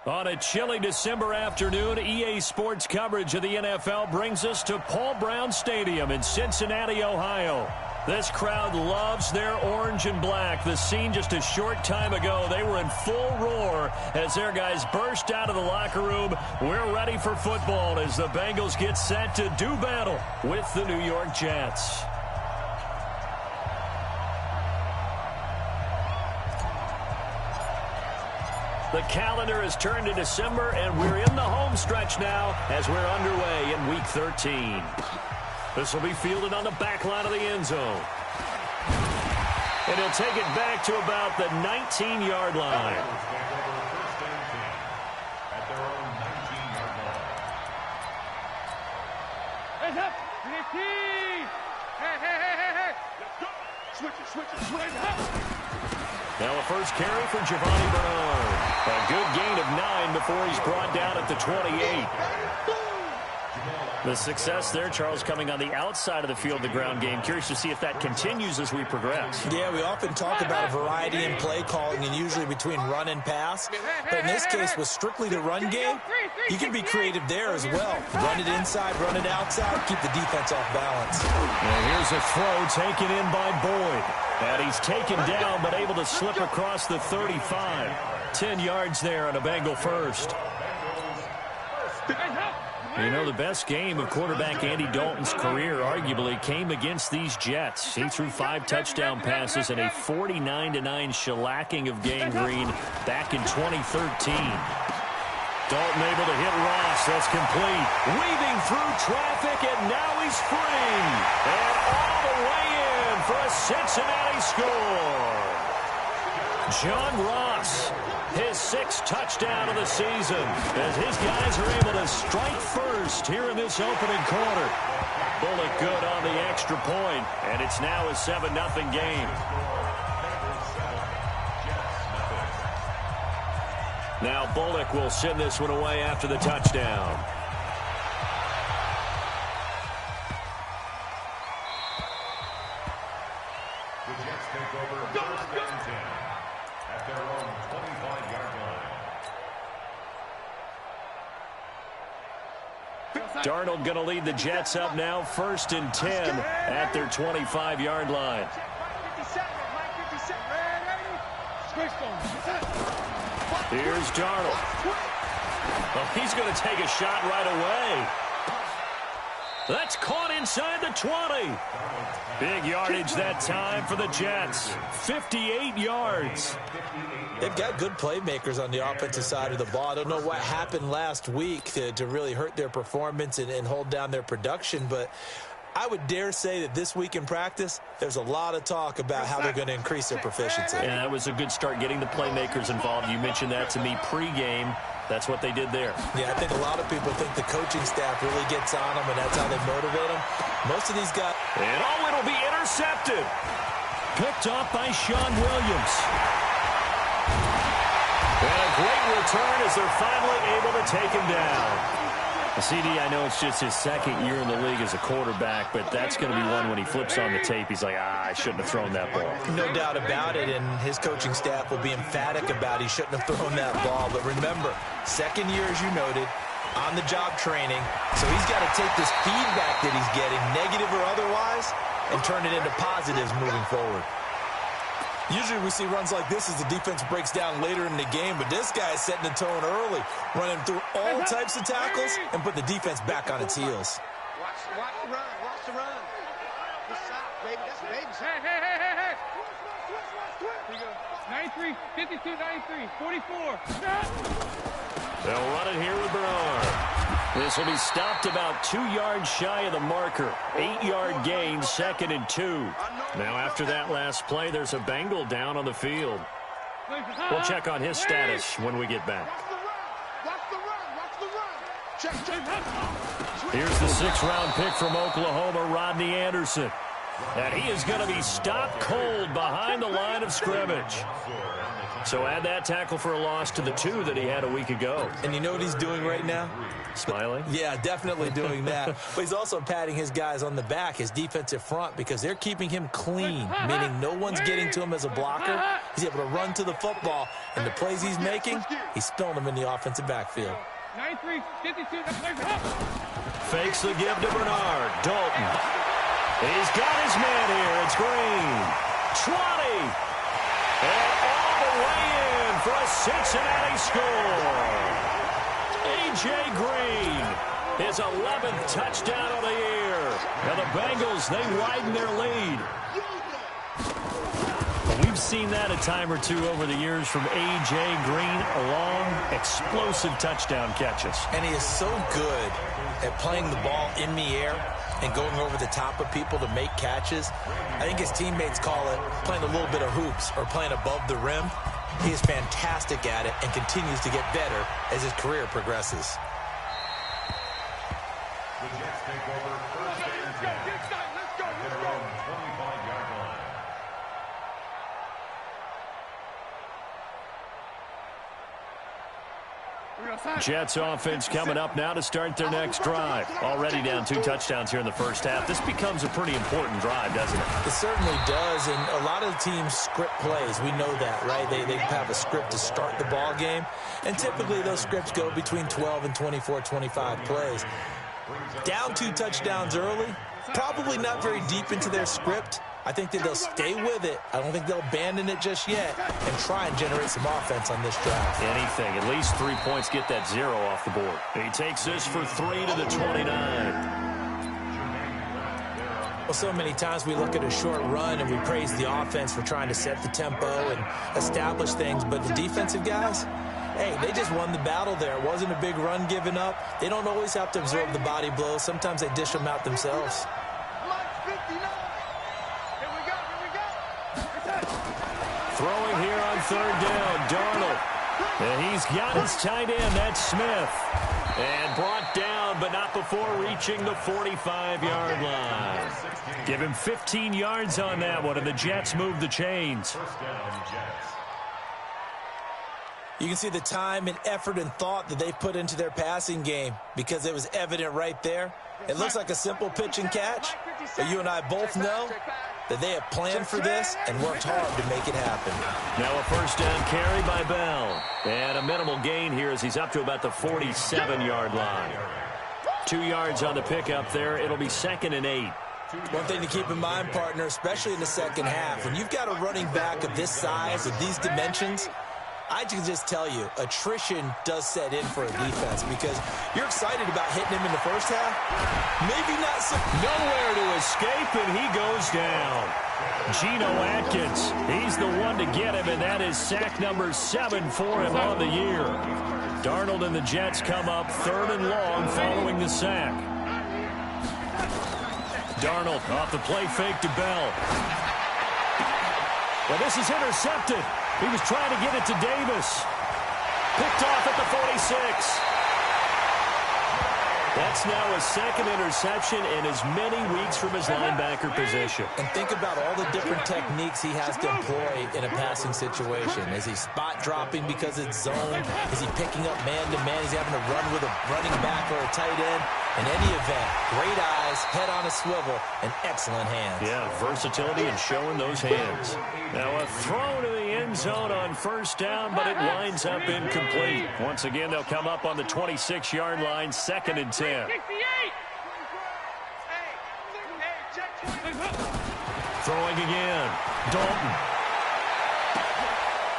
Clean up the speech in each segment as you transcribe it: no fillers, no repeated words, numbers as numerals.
On a chilly December afternoon, EA Sports coverage of the NFL brings us to Paul Brown Stadium in Cincinnati, Ohio. This crowd loves their orange and black. The scene just a short time ago, they were in full roar as their guys burst out of the locker room. We're ready for football as the Bengals get set to do battle with the New York Jets. The calendar has turned to December, and we're in the home stretch now as we're underway in Week 13. This will be fielded on the back line of the end zone. And he'll take it back to about the 19-yard line. Hands up! Hey! Switch it! Now a first carry for Giovanni Bernard. A good gain of 9 before he's brought down at the 28. The success there, Charles, coming on the outside of the field, the ground game. Curious to see if that continues as we progress. Yeah, we often talk about a variety in play calling and usually between run and pass. But in this case, with strictly the run game, you can be creative there as well. Run it inside, run it outside, keep the defense off balance. And here's a throw taken in by Boyd. And he's taken down but able to slip across the 35. 10 yards there on a Bengal first. You know, the best game of quarterback Andy Dalton's career arguably came against these Jets. He threw 5 touchdown passes and a 49-9 shellacking of Gang Green back in 2013. Dalton able to hit Ross. That's complete. Weaving through traffic, and now he's free. And all the way in for a Cincinnati score. John Ross, his 6th touchdown of the season, as his guys are able to strike first here in this opening quarter. Bullock good on the extra point, and it's now a 7-0 game. Now Bullock will send this one away after the touchdown. The Jets take over first and 10 at their own 25-yard line. Darnold going to lead the Jets up now, 1st and 10 at their 25-yard line. Here's Darnold. Well, he's going to take a shot right away. That's caught inside the 20. Big yardage that time for the Jets. 58 yards. They've got good playmakers on the offensive side of the ball. I don't know what happened last week to really hurt their performance and hold down their production, but I would dare say that this week in practice, there's a lot of talk about how they're going to increase their proficiency. And that was a good start getting the playmakers involved. You mentioned that to me pregame. That's what they did there. Yeah, I think a lot of people think the coaching staff really gets on them, and that's how they motivate them. Most of these guys... And it'll be intercepted. Picked off by Sean Williams. And a great return as they're finally able to take him down. CD, I know it's just his 2nd year in the league as a quarterback, but that's going to be one when he flips on the tape. He's like, I shouldn't have thrown that ball. No doubt about it, and his coaching staff will be emphatic about he shouldn't have thrown that ball. But remember, 2nd year, as you noted, on-the-job training. So he's got to take this feedback that he's getting, negative or otherwise, and turn it into positives moving forward. Usually we see runs like this as the defense breaks down later in the game, but this guy is setting the tone early, running through all types of tackles and put the defense back on its heels. Watch the run. Good shot, baby. That's a baby shot. Hey. Here you go. 93, 52, 93, 44. They'll run it here with Bernard. This will be stopped about 2 yards shy of the marker. 8-yard gain, 2nd and 2. Now after that last play, there's a Bengal down on the field. We'll check on his status when we get back. Check. Here's the 6th-round pick from Oklahoma, Rodney Anderson. And he is going to be stopped cold behind the line of scrimmage. So add that tackle for a loss to the 2 that he had a week ago. And you know what he's doing right now? Smiling? Yeah, definitely doing that. But he's also patting his guys on the back, his defensive front, because they're keeping him clean, meaning no one's getting to him as a blocker. He's able to run to the football, and the plays he's making, he's spilling them in the offensive backfield. 93, 52, Fakes the give to Bernard. Dalton. He's got his man here. It's Green. 20. And all the way in for a Cincinnati score. A.J. Green, his 11th touchdown of the year. And the Bengals, they widen their lead. We've seen that a time or two over the years from A.J. Green, long, explosive touchdown catches. And he is so good at playing the ball in the air and going over the top of people to make catches. I think his teammates call it playing a little bit of hoops or playing above the rim. He is fantastic at it and continues to get better as his career progresses. The Jets take over first and 10. At their own 25-yard line. Jets offense coming up now to start their next drive. Already down 2 touchdowns here in the first half. This becomes a pretty important drive, doesn't it? It certainly does, and a lot of the teams script plays. We know that, right? They have a script to start the ball game, and typically those scripts go between 12 and 24, 25 plays. Down 2 touchdowns early, probably not very deep into their script. I think that they'll stay with it. I don't think they'll abandon it just yet and try and generate some offense on this drive. Anything. At least 3 points, get that 0 off the board. He takes this for 3 to the 29. Well, so many times we look at a short run and we praise the offense for trying to set the tempo and establish things, but the defensive guys, hey, they just won the battle there. It wasn't a big run given up. They don't always have to absorb the body blows. Sometimes they dish them out themselves. Throwing here on 3rd down, Darnold. And he's got his tight end, that's Smith. And brought down, but not before reaching the 45-yard line. Give him 15 yards on that one, and the Jets move the chains. First down, Jets. You can see the time and effort and thought that they put into their passing game because it was evident right there. It looks like a simple pitch and catch, but you and I both know that they have planned for this and worked hard to make it happen. Now a first down carry by Bell. And a minimal gain here as he's up to about the 47-yard line. 2 yards on the pickup there. It'll be 2nd and 8. One thing to keep in mind, partner, especially in the second half, when you've got a running back of this size, of these dimensions, I can just tell you, attrition does set in for a defense because you're excited about hitting him in the first half. Maybe not so. Nowhere to escape, and he goes down. Geno Atkins, he's the one to get him, and that is sack number 7 for him on the year. Darnold and the Jets come up 3rd and long following the sack. Darnold off the play fake to Bell. Well, this is intercepted. He was trying to get it to Davis. Picked off at the 46. That's now a 2nd interception in as many weeks from his linebacker position. And think about all the different techniques he has to employ in a passing situation. Is he spot dropping because it's zone? Is he picking up man-to-man? Is he having to run with a running back or a tight end? In any event, great eyes, head on a swivel, and excellent hands. Yeah, versatility and showing those hands. Now a throw to the end zone on first down, but it winds up incomplete. Once again, they'll come up on the 26-yard line, 2nd and 10. Throwing again, Dalton.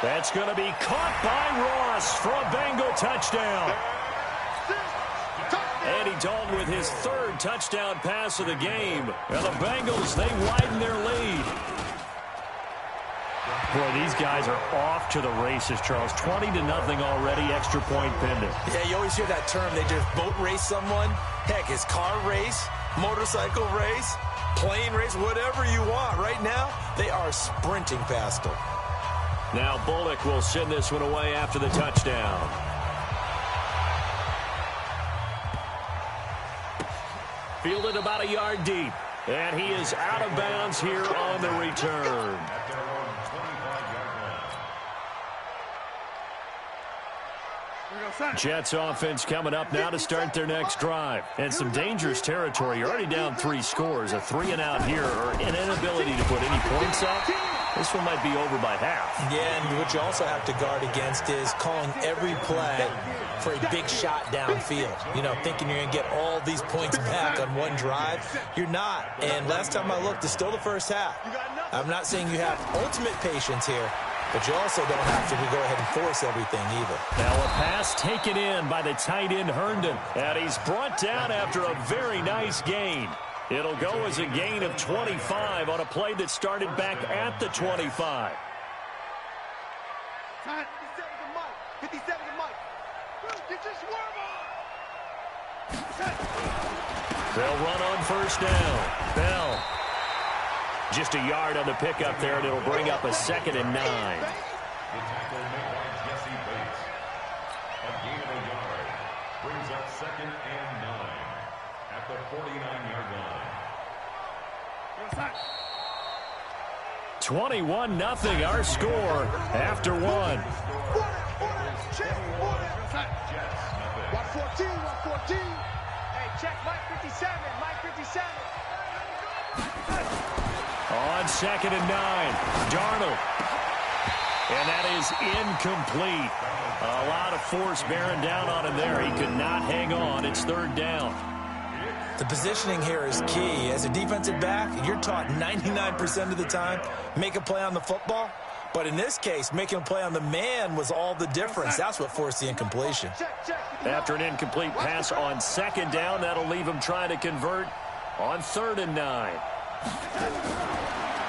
That's going to be caught by Ross for a Bengal touchdown. Andy Dalton with his 3rd touchdown pass of the game. And the Bengals, they widen their lead. Boy, these guys are off to the races, Charles. 20-0 already, extra point pending. Yeah, you always hear that term. They just boat race someone. Heck, it's car race, motorcycle race, plane race, whatever you want. Right now, they are sprinting past them. Now Bullock will send this one away after the touchdown. Fielded about a yard deep. And he is out of bounds here on the return. At their own 25-yard line. Jets offense coming up now to start their next drive. And some dangerous territory. You're already down 3 scores. A 3-and-out here or an inability to put any points up. This one might be over by half. Yeah, and what you also have to guard against is calling every play for a big shot downfield. You know, thinking you're going to get all these points back on one drive. You're not. And last time I looked, it's still the first half. I'm not saying you have ultimate patience here, but you also don't have to go ahead and force everything either. Now a pass taken in by the tight end Herndon. And he's brought down after a very nice gain. It'll go as a gain of 25 on a play that started back at the 25. 57 to Mike. Get your swerve on. They'll run on first down. Bell. Just a yard on the pickup there, and it'll bring up a 2nd and 9. The tackle made by Jesse Bates. A gain of a yard. Brings up 2nd and 9 at the 49-yard line. 21-0 our score after 1. Watch 14. Hey, check Mike 57. Mike 57. On 2nd and 9, Darnold. And that is incomplete. A lot of force bearing down on him there. He could not hang on. It's 3rd down. The positioning here is key. As a defensive back, you're taught 99% of the time, make a play on the football. But in this case, making a play on the man was all the difference. That's what forced the incompletion. After an incomplete pass on 2nd down, that'll leave him trying to convert on 3rd and 9.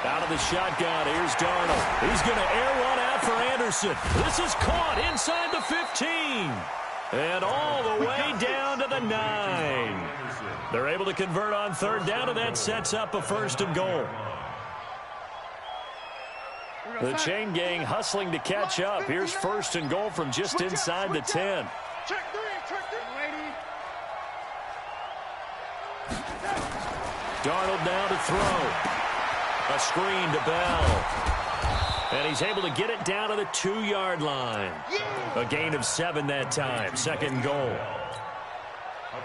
Out of the shotgun, here's Darnold. He's going to air one out for Anderson. This is caught inside the 15. And all the way down to the 9. They're able to convert on 3rd down, and that sets up a 1st and goal. The chain gang hustling to catch up. Here's 1st and goal from just inside the 10. Check 3, lady. Darnold now to throw. A screen to Bell. And he's able to get it down to the 2-yard line. A gain of 7 that time. 2nd goal.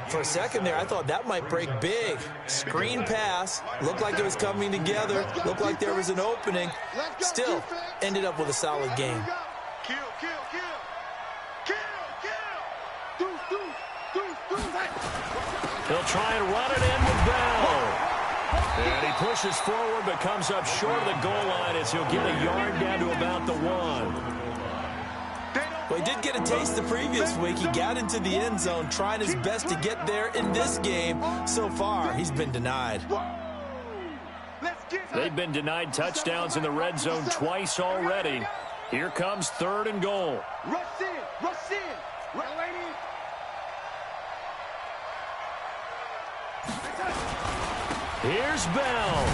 For a second there, I thought that might break big. Screen pass. Looked like it was coming together. Looked like there was an opening. Still, ended up with a solid game. Kill. He'll try and run it in with Bell. And he pushes forward but comes up short of the goal line as he'll get a yard down to about the 1. Well, he did get a taste the previous week. He got into the end zone, trying his best to get there in this game. So far, he's been denied. They've been denied touchdowns in the red zone twice already. Here comes 3rd and goal. Rush in. Lady. Here's Bell.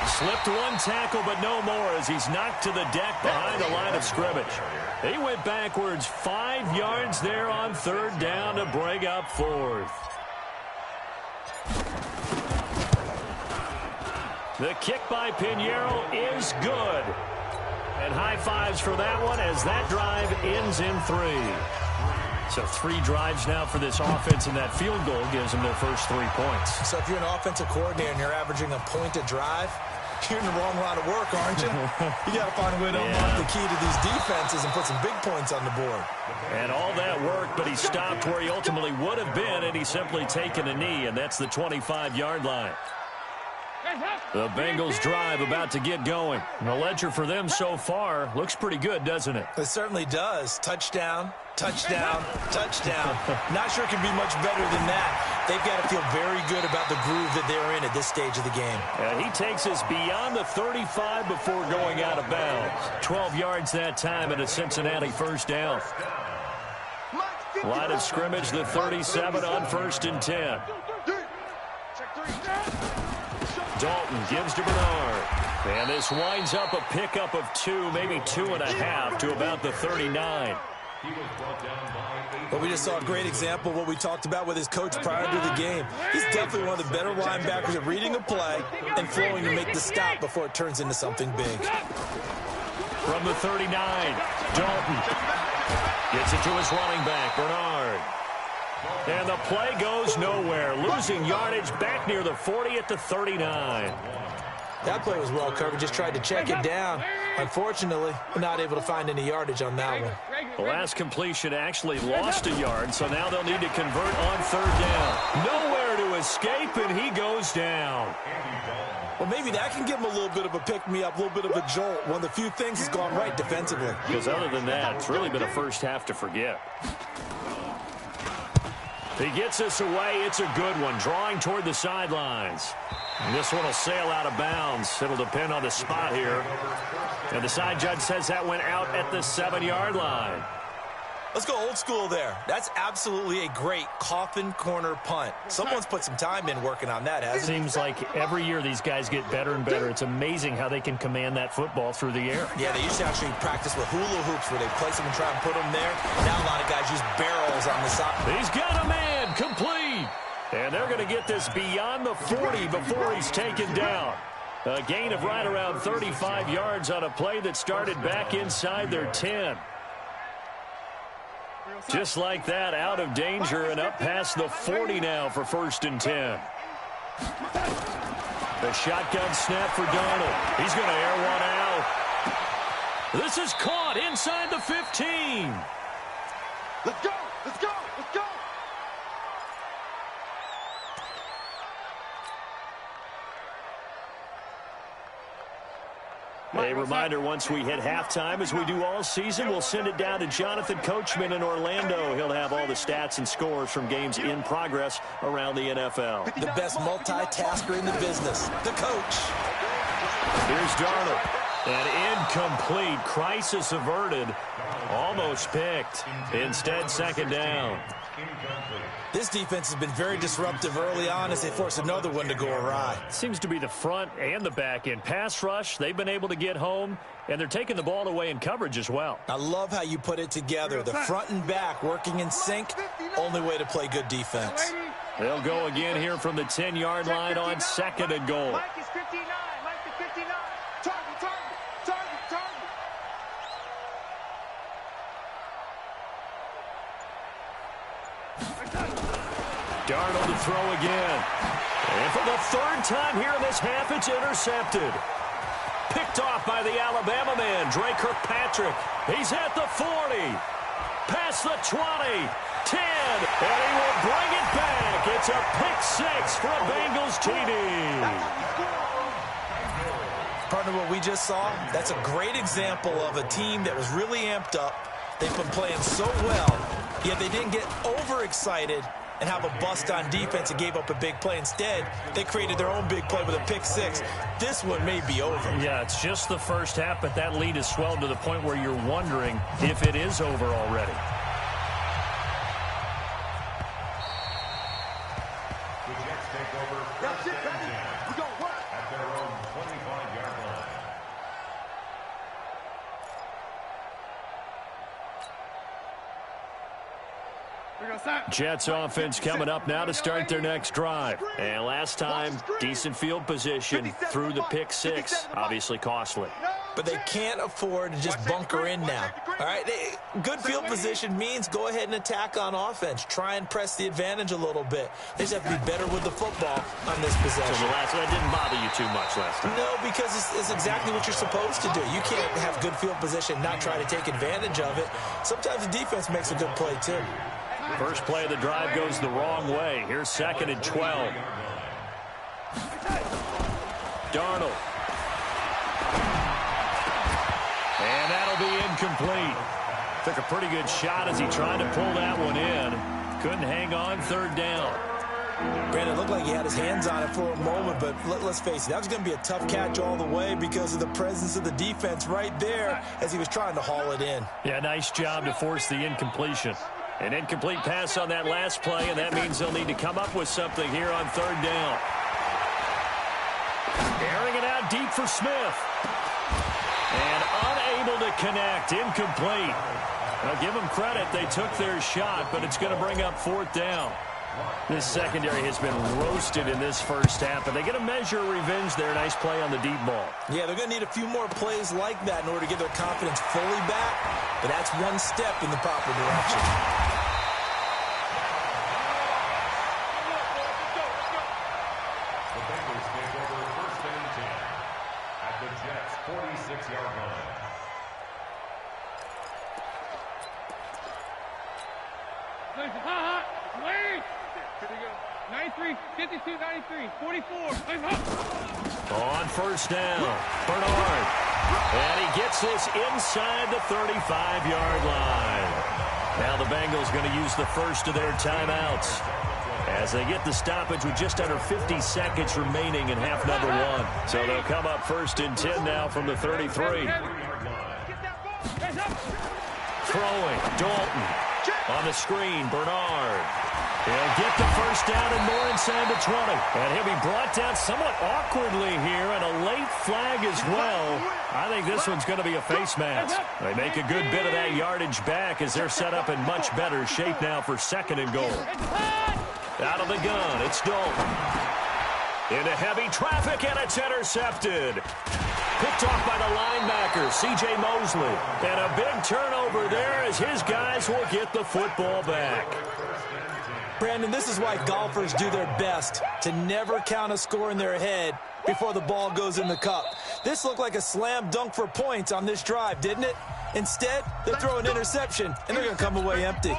Slipped one tackle, but no more as he's knocked to the deck behind the line of scrimmage. He went backwards 5 yards there on 3rd down to bring up 4th. The kick by Pinheiro is good. And high fives for that one as that drive ends in 3. So 3 drives now for this offense, and that field goal gives them their first 3 points. So if you're an offensive coordinator and you're averaging a point a drive, you're in the wrong line of work, aren't you? You got to find a way to unlock the key to these defenses and put some big points on the board. And all that work, but he stopped where he ultimately would have been, and he's simply taken a knee, and that's the 25-yard line. The Bengals drive about to get going. The ledger for them so far looks pretty good, doesn't it? It certainly does. Touchdown, touchdown, touchdown. Not sure it can be much better than that. They've got to feel very good about the groove that they're in at this stage of the game. He takes us beyond the 35 before going out of bounds. 12 yards that time and a Cincinnati 1st down. Line of scrimmage, the 37 on 1st and 10. Dalton gives to Bernard. And this winds up a pickup of 2, maybe 2.5 to about the 39. He was brought down by 8. But we just saw a great example of what we talked about with his coach prior to the game. He's definitely one of the better linebackers at reading a play and flowing to make the stop before it turns into something big. From the 39, Dalton gets it to his running back, Bernard. And the play goes nowhere, losing yardage back near the 40 at the 39. That play was well covered, just tried to check it down. Unfortunately, not able to find any yardage on that one. The last completion actually lost a yard, so now they'll need to convert on third down. Nowhere to escape, and he goes down. Well, maybe that can give him a little bit of a pick-me-up, a little bit of a jolt. One of the few things has gone right defensively. Because other than that, it's really been a first half to forget. He gets this away. It's a good one, drawing toward the sidelines. And this one will sail out of bounds. It'll depend on the spot here. And the side judge says that went out at the 7-yard line. Let's go old school there. That's absolutely a great coffin corner punt. Someone's put some time in working on that, hasn't it? Seems like every year these guys get better and better. It's amazing how they can command that football through the air. Yeah, they used to actually practice with hula hoops where they place them and try and put them there. Now a lot of guys use barrels on the side. He's got a man, complete. And they're going to get this beyond the 40 before he's taken down. A gain of right around 35 yards on a play that started back inside their 10. Just like that, out of danger and up past the 40 now for 1st and 10. The shotgun snap for Darnold. He's going to air one out. This is caught inside the 15. Let's go! Let's go! Let's go! A reminder, once we hit halftime, as we do all season, we'll send it down to Jonathan Coachman in Orlando. He'll have all the stats and scores from games in progress around the NFL. The best multitasker in the business, the coach. Here's Darnold. An incomplete, crisis averted, almost picked. Instead, 2nd down. This defense has been very disruptive early on as they force another one to go awry. Seems to be the front and the back end. Pass rush, they've been able to get home, and they're taking the ball away in coverage as well. I love how you put it together. The front and back working in sync, only way to play good defense. They'll go again here from the 10-yard line on 2nd and goal. Mike is 59. Mike is 59. Target, target, target, target. Darnold to throw again. And for the 3rd time here in this half, it's intercepted. Picked off by the Alabama man, Dre Kirkpatrick. He's at the 40. Past the 20. 10. And he will bring it back. It's a pick-6 for a Bengals TD. Partner, what we just saw, that's a great example of a team that was really amped up. They've been playing so well, yet they didn't get overexcited and have a bust on defense and gave up a big play. Instead, they created their own big play with a pick-6. This one may be over. Yeah, it's just the first half, but that lead has swelled to the point where you're wondering if it is over already. The Jets take over 1st and 10 at their own 25-yard line. Jets offense coming up now to start their next drive. And last time, decent field position through the pick-6. Obviously costly. But they can't afford to just bunker in now. All right, good field position means go ahead and attack on offense. Try and press the advantage a little bit. They just have to be better with the football on this possession. So the last one didn't bother you too much last time. No, because it's exactly what you're supposed to do. You can't have good field position, not try to take advantage of it. Sometimes the defense makes a good play, too. First play of the drive goes the wrong way. Here's 2nd and 12. Darnold. And that'll be incomplete. Took a pretty good shot as he tried to pull that one in. Couldn't hang on 3rd down. Granted, it looked like he had his hands on it for a moment, but let's face it, that was going to be a tough catch all the way because of the presence of the defense right there as he was trying to haul it in. Yeah, nice job to force the incompletion. An incomplete pass on that last play, and that means they'll need to come up with something here on 3rd down. Airing it out deep for Smith. And unable to connect, incomplete. I'll give them credit. They took their shot, but it's going to bring up 4th down. This secondary has been roasted in this first half, but they get a measure of revenge there. Nice play on the deep ball. Yeah, they're going to need a few more plays like that in order to get their confidence fully back, but that's one step in the proper direction. The Bengals take over 1st and 10 at the Jets' 46-yard line. Wait! Here we go. 93, 52, 93, 44. On 1st down, Bernard. And he gets this inside the 35-yard line. Now the Bengals going to use the first of their timeouts as they get the stoppage with just under 50 seconds remaining in half number 1. So they'll come up 1st and 10 now from the 33. Throwing, Dalton. On the screen, Bernard. He'll get the first down and more inside the 20. And he'll be brought down somewhat awkwardly here, and a late flag as well. I think this one's going to be a face mask. They make a good bit of that yardage back as they're set up in much better shape now for 2nd and goal. Out of the gun, it's Dalton. Into heavy traffic, and it's intercepted. Picked off by the linebacker, C.J. Mosley. And a big turnover there as his guys will get the football back. Brandon, this is why golfers do their best to never count a score in their head before the ball goes in the cup. This looked like a slam dunk for points on this drive, didn't it? Instead, they're throwing interception, and they're going to come away empty.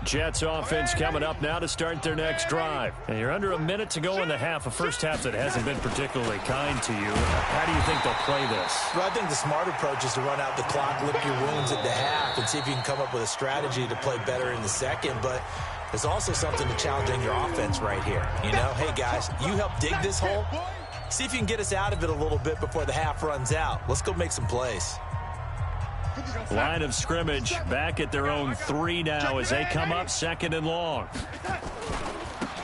Jets offense coming up now to start their next drive. And you're under a minute to go in the half, a first half that hasn't been particularly kind to you. How do you think they'll play this? Well, I think the smart approach is to run out the clock, lick your wounds at the half, and see if you can come up with a strategy to play better in the second. But there's also something to challenging your offense right here. You know, hey, guys, you help dig this hole. See if you can get us out of it a little bit before the half runs out. Let's go make some plays. Line of scrimmage back at their own 3 now as they come up 2nd and long.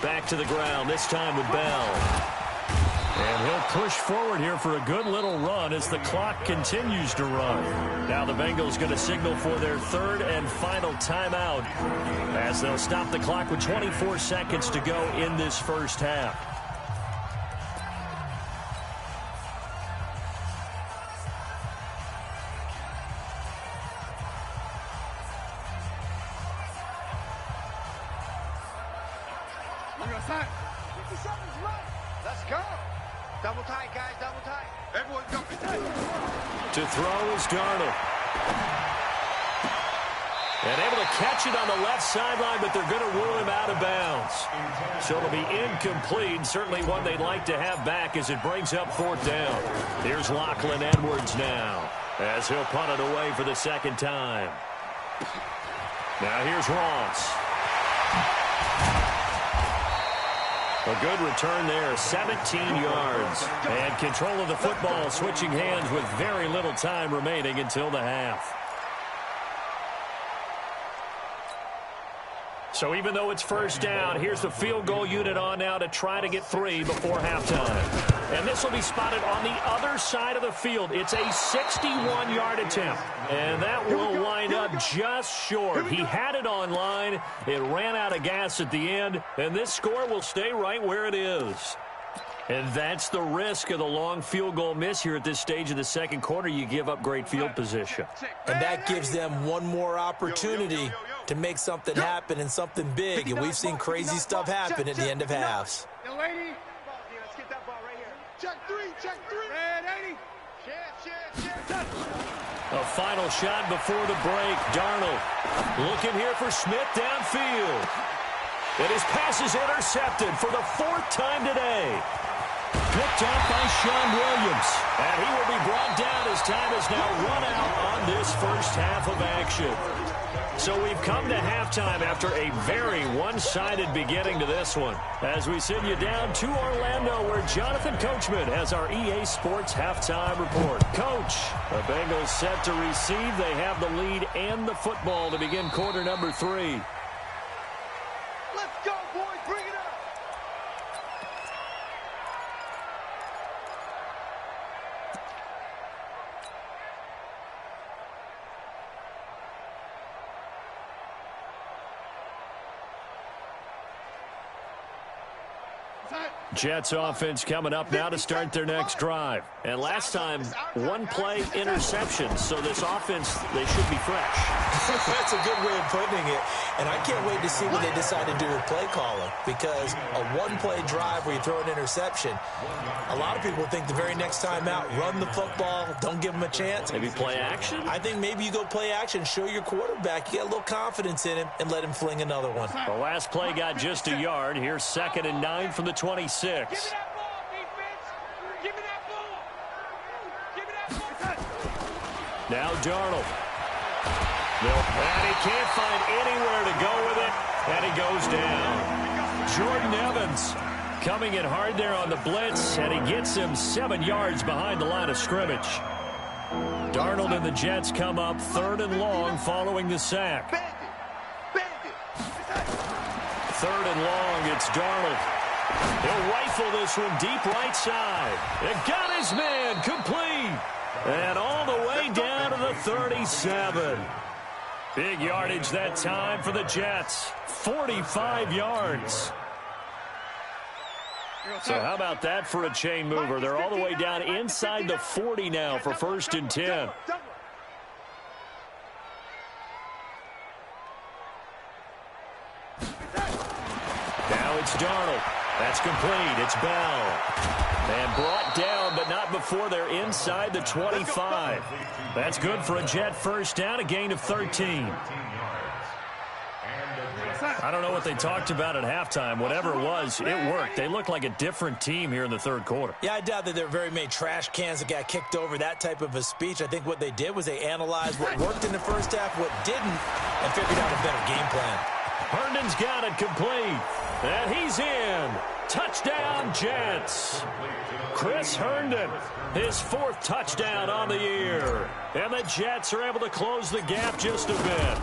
Back to the ground, this time with Bell. And he'll push forward here for a good little run as the clock continues to run. Now the Bengals going to signal for their 3rd and final timeout as they'll stop the clock with 24 seconds to go in this first half. Let's go. Double tight, guys, double tight. Everyone jumping. To throw is Darnold. And able to catch it on the left sideline, but they're going to rule him out of bounds. So it'll be incomplete. Certainly one they'd like to have back as it brings up 4th down. Here's Lachlan Edwards now as he'll punt it away for the 2nd time. Now here's Ross. A good return there, 17 yards. And control of the football, switching hands with very little time remaining until the half. So even though it's first down, here's the field goal unit on now to try to get 3 before halftime. And this will be spotted on the other side of the field. It's a 61-yard attempt. And that will wind up just short. He had it on line. It ran out of gas at the end. And this score will stay right where it is. And that's the risk of the long field goal miss here at this stage of the second quarter. You give up great field position. And that gives them one more opportunity to make something happen and something big. And we've seen crazy stuff happen at the end of halves. Young lady, let's get that ball right here. Check 3, check 3. Red 80. Check. A final shot before the break. Darnold looking here for Smith downfield. And his pass is intercepted for the 4th time today. Picked off by Sean Williams. And he will be brought down as time has now run out on this first half of action. So we've come to halftime after a very one-sided beginning to this one. As we send you down to Orlando where Jonathan Coachman has our EA Sports halftime report. Coach, the Bengals set to receive. They have the lead and the football to begin quarter number 3. Let's go, boys. Bring it up. Jets offense coming up now to start their next drive. And last time, one play interception. So this offense, they should be fresh. That's a good way of putting it. And I can't wait to see what they decide to do with play calling. Because a one-play drive where you throw an interception, a lot of people think the very next time out, run the football, don't give them a chance. Maybe play action? I think maybe you go play action, show your quarterback, you get a little confidence in him, and let him fling another one. The last play got just a yard. Here's 2nd and 9 from the 26. Give me that ball, defense. Give me that ball. Give me that ball. Now Darnold. And he can't find anywhere to go with it. And he goes down. Jordan Evans coming in hard there on the blitz. And he gets him 7 yards behind the line of scrimmage. Darnold and the Jets come up 3rd and long following the sack. 3rd and long, it's Darnold. He'll rifle this one deep right side. It got his man complete. And all the way down to the 37. Big yardage that time for the Jets. 45 yards. So how about that for a chain mover? They're all the way down inside the 40 now for 1st and 10. Now it's Darnold. That's complete. It's Bell. And brought down, but not before they're inside the 25. That's good for a Jet first down, a gain of 13. I don't know what they talked about at halftime. Whatever it was, it worked. They looked like a different team here in the 3rd quarter. Yeah, I doubt that there were very many trash cans that got kicked over, that type of a speech. I think what they did was they analyzed what worked in the first half, what didn't, and figured out a better game plan. Herndon's got it complete. And he's in. Touchdown, Jets. Chris Herndon, his 4th touchdown on the year. And the Jets are able to close the gap just a bit.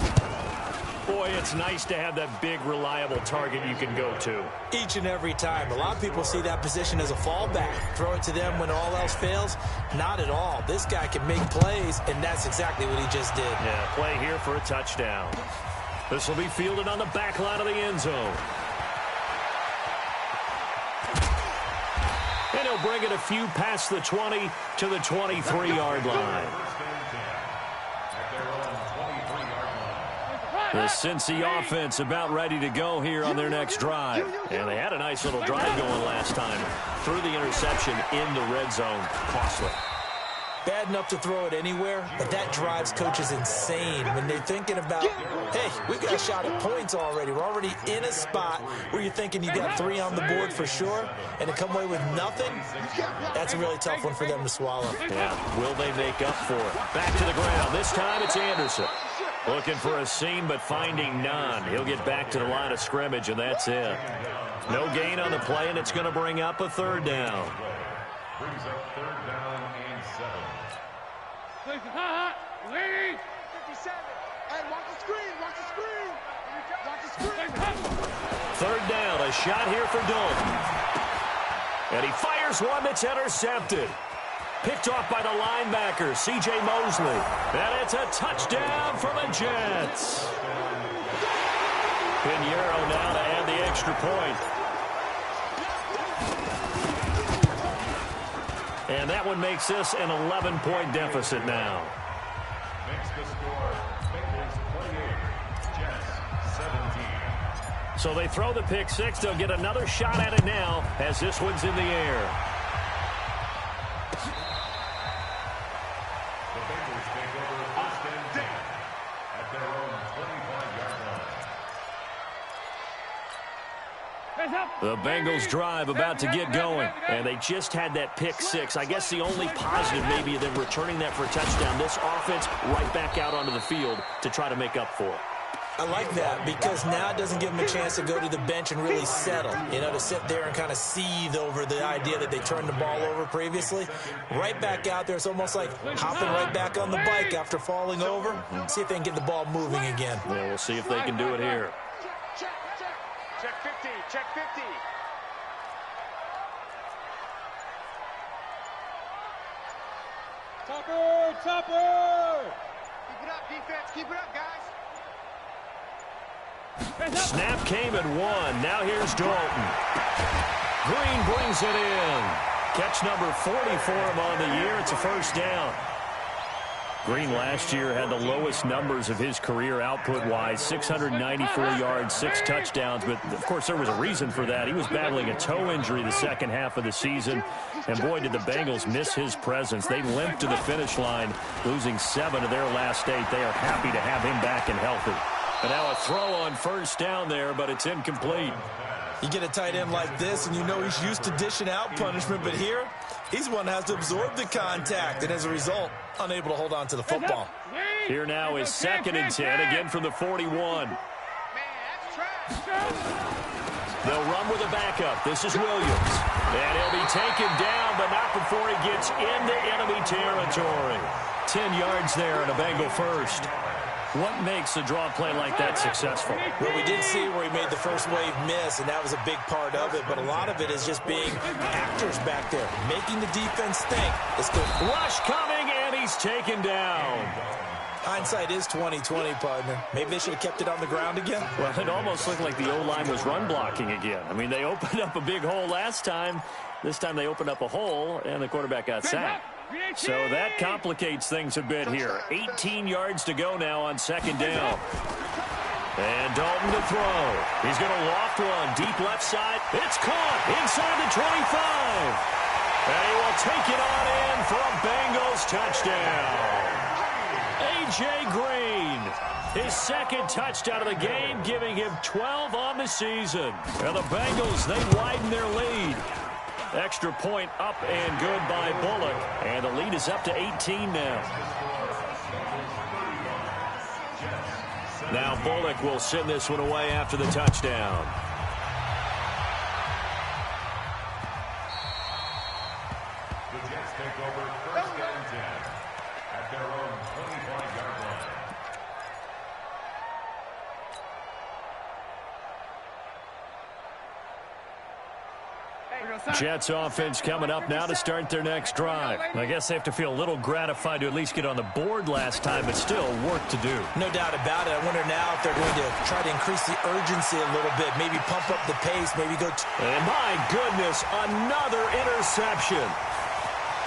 Boy, it's nice to have that big, reliable target you can go to. Each and every time. A lot of people see that position as a fallback. Throw it to them when all else fails. Not at all. This guy can make plays, and that's exactly what he just did. Yeah, play here for a touchdown. This will be fielded on the back line of the end zone. And he'll bring it a few past the 20 to the 23-yard line. The Cincy offense about ready to go here on their next drive. And they had a nice little drive going last time. Threw the interception in the red zone. Costly. Bad enough to throw it anywhere, but that drives coaches insane when they're thinking about, hey, we've got a shot at points already. We're already in a spot where you're thinking you got 3 on the board for sure, and to come away with nothing, that's a really tough one for them to swallow. Yeah, will they make up for it? Back to the ground. This time it's Anderson. Looking for a seam, but finding none. He'll get back to the line of scrimmage, and that's it. No gain on the play, and it's going to bring up a 3rd down. Brings up 3rd down and 7. Lead. 57. Hey, watch the screen. Watch the screen. Watch the screen. 3rd down. A shot here for Dalton. And he fires one that's intercepted. Picked off by the linebacker, C.J. Mosley. And it's a touchdown for the Jets. Pinheiro now to add the extra point. And that one makes this an 11-point deficit now. Makes the score. Bengals 28, Jets 17. So they throw the pick 6. They'll get another shot at it now as this one's in the air. The Bengals take over 1st and 10 at their own 25-yard line. The Bengals drive about to get going, and they just had that pick 6. I guess the only positive maybe of them returning that for a touchdown. This offense right back out onto the field to try to make up for it. I like that because now it doesn't give them a chance to go to the bench and really settle, you know, to sit there and kind of seethe over the idea that they turned the ball over previously. Right back out there, it's almost like hopping right back on the bike after falling over. See if they can get the ball moving again. Yeah, we'll see if they can do it here. Check 50. Check 50. Topper! Topper! Keep it up, defense. Keep it up, guys. Snap came at 1. Now here's Dalton. Green brings it in. Catch number 40 for him on the year. It's a first down. Green last year had the lowest numbers of his career output-wise, 694 yards, 6 touchdowns. But, of course, there was a reason for that. He was battling a toe injury the second half of the season. And, boy, did the Bengals miss his presence. They limped to the finish line, losing 7 of their last 8. They are happy to have him back and healthy. And now a throw on first down there, but it's incomplete. You get a tight end like this, and you know he's used to dishing out punishment. But here, he's the one that has to absorb the contact. And as a result, unable to hold on to the football. Here now is 2nd and 10, again from the 41. They'll run with a backup. This is Williams. And he'll be taken down, but not before he gets into enemy territory. 10 yards there and a Bengal first. What makes a draw play like that successful? Well, we did see where he made the first wave miss, and that was a big part of it. But a lot of it is just being actors back there, making the defense think. It's the rush coming, and he's taken down. Hindsight is 20/20, partner. Maybe they should have kept it on the ground again. Well, it almost looked like the O-line was run blocking again. I mean, they opened up a big hole last time. This time they opened up a hole, and the quarterback got sacked. So that complicates things a bit here. 18 yards to go now on 2nd down. And Dalton to throw. He's going to loft one deep left side. It's caught inside the 25. And he will take it on in for a Bengals touchdown. A.J. Green, his 2nd touchdown of the game, giving him 12 on the season. And the Bengals, they widen their lead. Extra point up and good by Bullock. And the lead is up to 18 now. Now Bullock will send this one away after the touchdown. The Jets take over 1st and 10 at their own 25-yard line. Jets offense coming up now to start their next drive. I guess they have to feel a little gratified to at least get on the board last time, but still work to do. No doubt about it. I wonder now if they're going to try to increase the urgency a little bit, maybe pump up the pace, maybe go... And my goodness, another interception.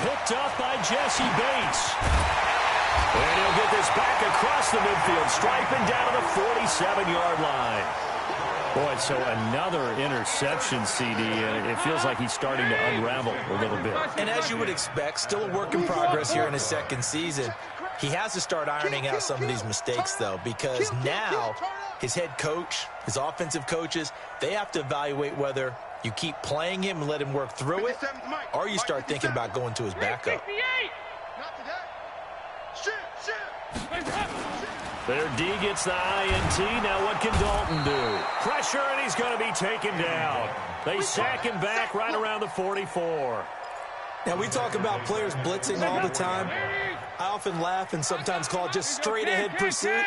Picked up by Jesse Bates. And he'll get this back across the midfield, striping down to the 47-yard line. Boy, so another interception, CD, and it feels like he's starting to unravel a little bit. And as you would expect, still a work in progress here in his 2nd season. He has to start ironing out some of these mistakes, though, because now his head coach, his offensive coaches, they have to evaluate whether you keep playing him and let him work through it, or you start thinking about going to his backup. Their D gets the INT. Now what can Dalton do? Pressure, and he's going to be taken down. They sack him back right around the 44. Now, we talk about players blitzing all the time. I often laugh and sometimes call it just straight-ahead pursuit.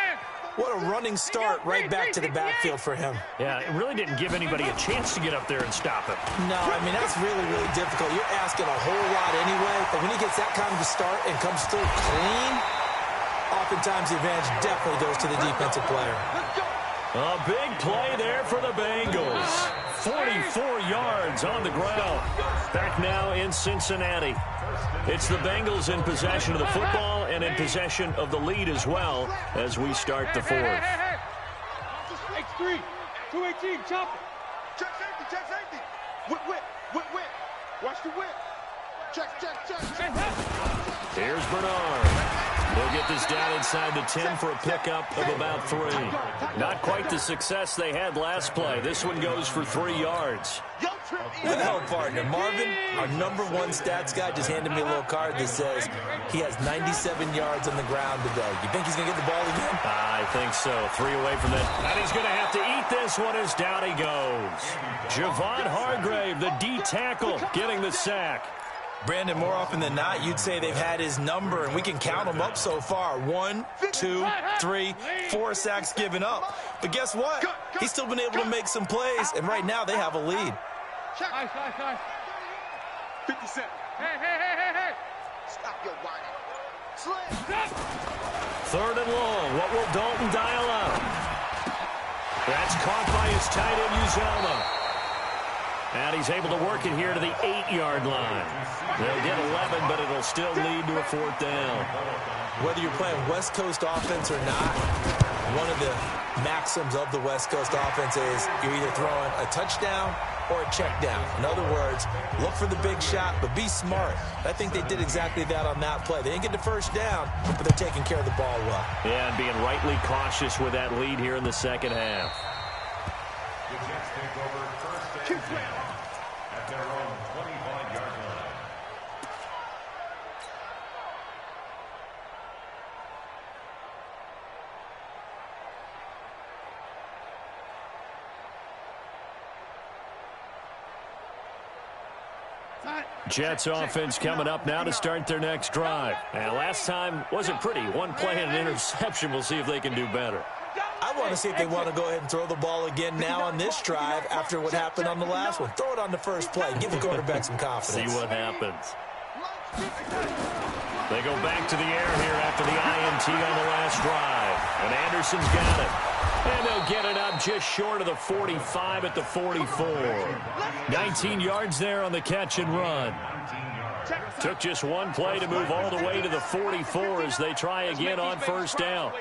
What a running start right back to the backfield for him. Yeah, it really didn't give anybody a chance to get up there and stop him. No, I mean, that's really, really difficult. You're asking a whole lot anyway, but when he gets that kind of a start and comes through clean, oftentimes the advantage definitely goes to the defensive player. A big play there for the Bengals. 44 yards on the ground. Back now in Cincinnati. It's the Bengals in possession of the football and in possession of the lead as well as we start the 4th. X3, 218, chop it. Check safety. Whip. Watch the whip. Check. Here's Bernard. They'll get this down inside the 10 for a pickup of about 3. Not quite the success they had last play. This one goes for 3 yards. Well, partner, Marvin, our #1 stats guy, just handed me a little card that says he has 97 yards on the ground today. You think he's going to get the ball again? I think so. 3 away from that. And he's going to have to eat this one as down he goes. Javon Hargrave, the D tackle, getting the sack. Brandon, more often than not, you'd say they've had his number, and we can count them up so far. 1, 2, 3, 4 sacks given up. But guess what? He's still been able to make some plays, and right now they have a lead. Nice. 57. Hey. Stop your whining. Slam. 3rd and long. What will Dalton dial up? That's caught by his tight end, Uzomah. And he's able to work it here to the 8-yard line. They'll get 11, but it'll still lead to a 4th down. Whether you're playing West Coast offense or not, one of the maxims of the West Coast offense is you're either throwing a touchdown or a check down. In other words, look for the big shot, but be smart. I think they did exactly that on that play. They didn't get the first down, but they're taking care of the ball well. Yeah, and being rightly cautious with that lead here in the second half. The Jets take over first and 10 at their own 25-yard line. Jets offense coming up now to start their next drive. And last time wasn't pretty. One play and an interception. We'll see if they can do better. I want to see if they want to go ahead and throw the ball again now on this drive after what happened on the last one. Throw it on the first play. Give the quarterback some confidence. See what happens. They go back to the air here after the INT on the last drive. And Anderson's got it. And they'll get it up just short of the 45 at the 44. 19 yards there on the catch and run. Took just one play to move all the way to the 44 as they try again on first down.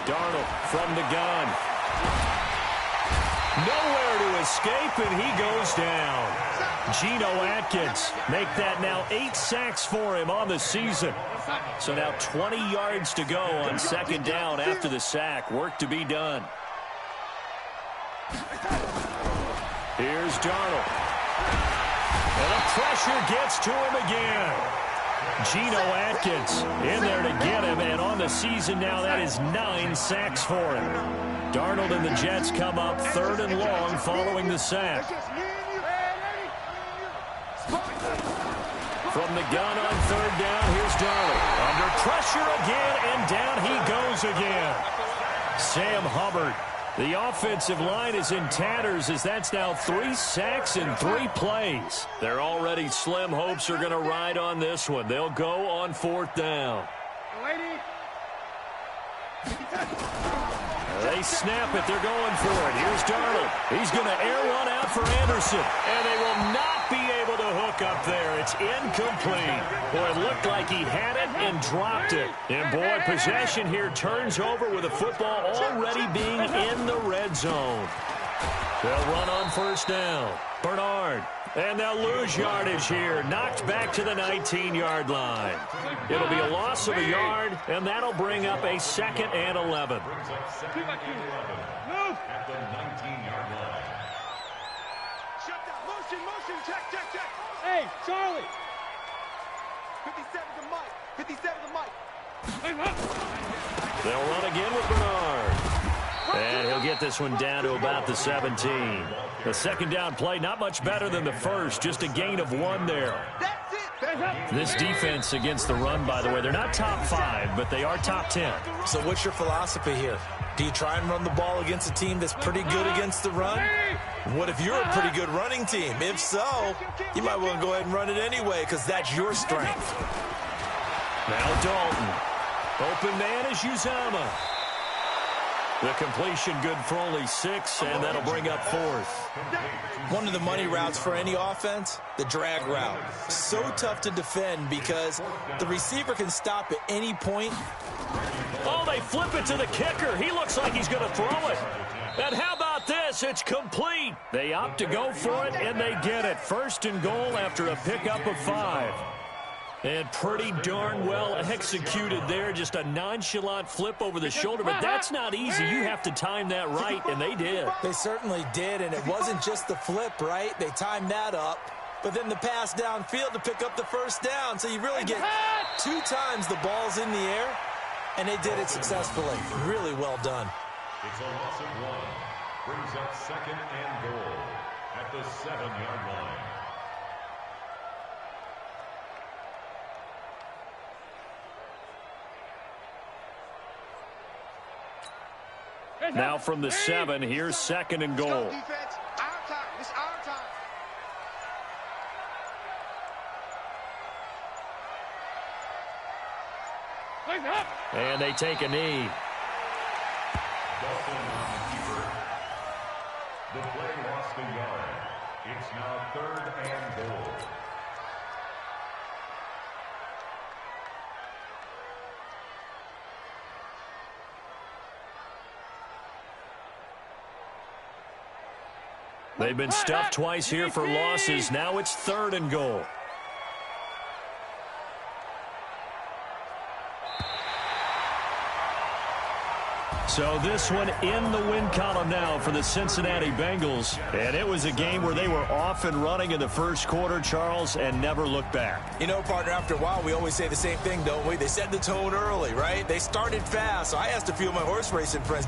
Darnold from the gun. Nowhere to escape, and he goes down. Geno Atkins make that now 8 sacks for him on the season. So now 20 yards to go on second down after the sack. Work to be done. Here's Darnold. And the pressure gets to him again. Geno Atkins in there to get him, and on the season now that is 9 sacks for him. Darnold and the Jets come up 3rd and long following the sack. From the gun on 3rd down, here's Darnold. Under pressure again, and down he goes again. Sam Hubbard. The offensive line is in tatters as that's now 3 sacks in 3 plays. Their already slim hopes are going to ride on this one. They'll go on 4th down. They snap it. They're going for it. Here's Darnold. He's going to air one out for Anderson. And they will not be able to hook up there. It's incomplete. Boy, it looked like he had it and dropped it. And, boy, possession here turns over with the football already being in the red zone. They'll run on first down. Bernard. And they'll lose yardage here. Knocked back to the 19-yard line. It'll be a loss of a yard, and that'll bring up a 2nd and 11. Brings up 2nd and 11 at the 19-yard line. Shut down. Motion. Check. Hey, Charlie. 57 to Mike. 57 to Mike. They'll run again with Bernard. And he'll get this one down to about the 17. The second down play, not much better than the first, just a gain of 1 there. That's it. This defense against the run, by the way, they're not top 5, but they are top 10. So what's your philosophy here? Do you try and run the ball against a team that's pretty good against the run? What if you're a pretty good running team? If so, you might want to go ahead and run it anyway because that's your strength. Now Dalton. Open man is Uzomah. The completion good for only 6, and that'll bring up 4th. One of the money routes for any offense, the drag route. So tough to defend because the receiver can stop at any point. Oh, they flip it to the kicker. He looks like he's going to throw it. And how about this? It's complete. They opt to go for it, and they get it. 1st and goal after a pickup of 5. And pretty darn well executed there. Just a nonchalant flip over the shoulder. But that's not easy. You have to time that right, and they did. They certainly did, and it wasn't just the flip, right? They timed that up. But then the pass downfield to pick up the 1st down. So you really get 2 times the ball's in the air, and they did it successfully. Really well done. It's a loss of 1. Brings up 2nd and goal at the 7-yard line. Now from the 7, here's 2nd and goal. Defense, our time. It's our time. And they take a knee. the yard. It's now 3rd and goal. They've been stuffed twice here for losses. Now it's 3rd and goal. So this one in the win column now for the Cincinnati Bengals. And it was a game where they were off and running in the first quarter, Charles, and never looked back. You know, partner, after a while, we always say the same thing, don't we? They set the tone early, right? They started fast. So I asked a few of my horse racing friends,